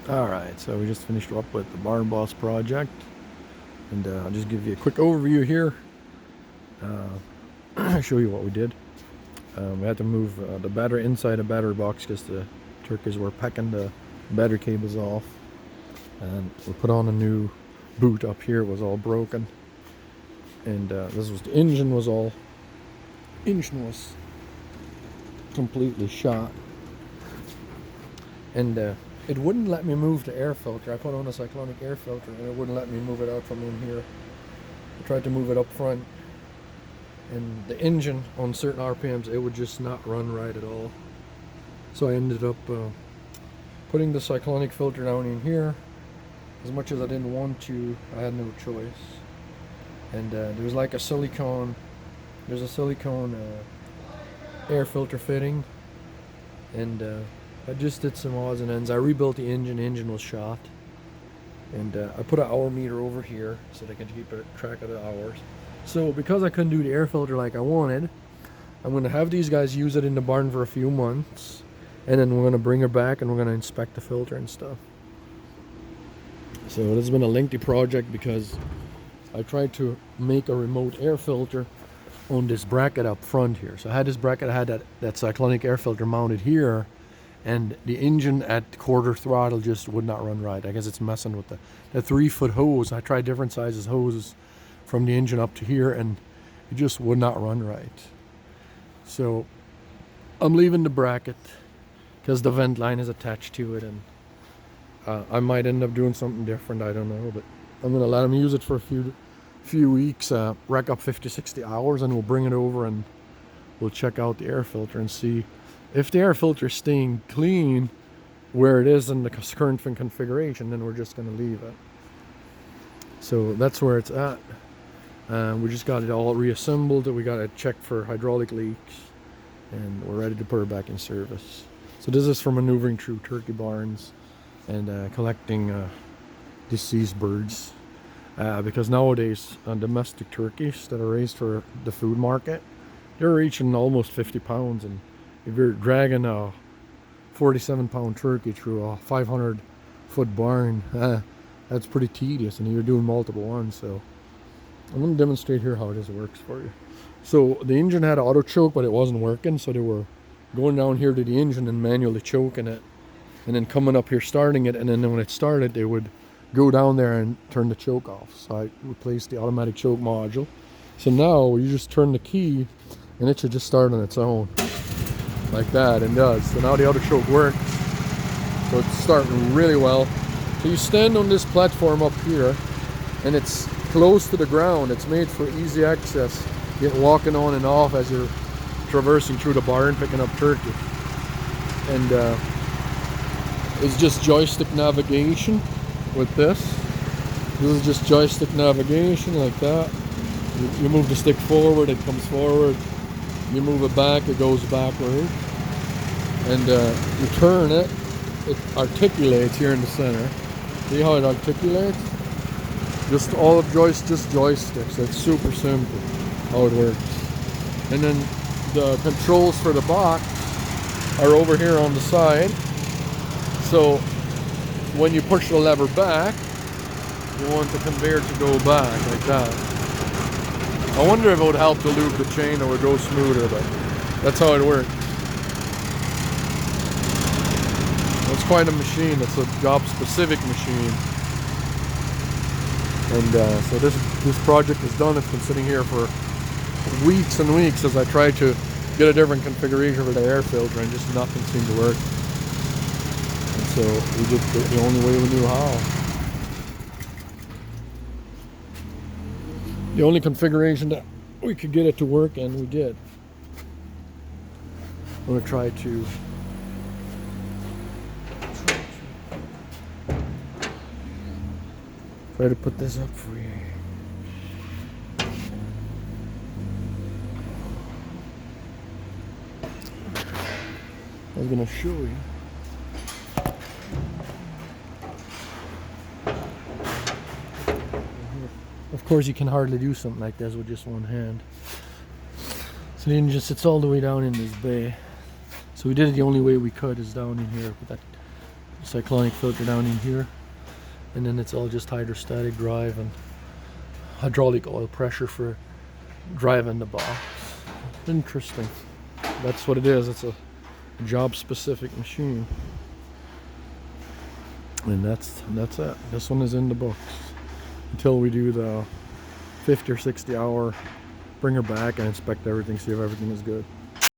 Alright, so we just finished up with the Barn Boss project, and I'll just give you a quick overview here. Show you what we did. We had to move the battery inside a battery box because the turkeys were pecking the battery cables off, and we put on a new boot up here. It was all broken, and this was the engine was completely shot, and it wouldn't let me move the air filter. I put on a cyclonic air filter and it wouldn't let me move it out from in here. I tried to move it up front, and the engine on certain RPMs, it would just not run right at all. So I ended up putting the cyclonic filter down in here. As much as I didn't want to, I had no choice. And there's like a silicone, air filter fitting, and I just did some odds and ends. I rebuilt the engine. The engine was shot, and I put an hour meter over here so they can keep track of the hours. So because I couldn't do the air filter like I wanted, I'm going to have these guys use it in the barn for a few months, and then we're going to bring her back and we're going to inspect the filter and stuff. So this has been a lengthy project because I tried to make a remote air filter on this bracket up front here. So I had this bracket, I had that cyclonic air filter mounted here, and the engine at quarter throttle just would not run right. I guess it's messing with the 3-foot hose. I tried different sizes hoses from the engine up to here, and it just would not run right. So I'm leaving the bracket because the vent line is attached to it, and I might end up doing something different. I don't know, but I'm gonna let them use it for a few weeks, rack up 50-60 hours, and we'll bring it over and we'll check out the air filter and see if the air filter is staying clean where it is in the current configuration. Then we're just going to leave it. So that's where it's at. We just got it all reassembled. We got it checked for hydraulic leaks, and we're ready to put her back in service. So this is for maneuvering through turkey barns and collecting deceased birds, because nowadays domestic turkeys that are raised for the food market, they're reaching almost 50 pounds, and if you're dragging a 47-pound turkey through a 500-foot barn, that's pretty tedious, and you're doing multiple ones. So I'm going to demonstrate here how this works for you. So the engine had auto choke, but it wasn't working, so they were going down here to the engine and manually choking it, and then coming up here starting it, and then when it started they would go down there and turn the choke off. So I replaced the automatic choke module. So now you just turn the key and it should just start on its own, like that, and does. So now the auto choke works. So it's starting really well. So you stand on this platform up here, and it's close to the ground. It's made for easy access, get walking on and off as you're traversing through the barn picking up turkey. And it's just joystick navigation with this. This is just joystick navigation like that. You move the stick forward, it comes forward. You move it back, it goes backward. And you turn it, it articulates here in the center. See how it articulates? Just all of joysticks. It's super simple how it works. And then the controls for the box are over here on the side. So when you push the lever back, you want the conveyor to go back like that. I wonder if it would help to lube the chain, or it would go smoother, but that's how it works. It's quite a machine. It's a job-specific machine. And so this project is done. It's been sitting here for weeks and weeks as I try to get a different configuration for the air filter, and just nothing seemed to work. And so we did the only way we knew how. The only configuration that we could get it to work, and we did. I'm going to try to put this up for you. I was going to show you. Of course, you can hardly do something like this with just one hand. So the engine sits all the way down in this bay. So we did it the only way we could, is down in here with that cyclonic filter down in here, and then it's all just hydrostatic drive and hydraulic oil pressure for driving the box. Interesting. That's what it is. It's a job specific machine, and that's it. This one is in the books until we do the 50 or 60 hour, bring her back and inspect everything, see if everything is good.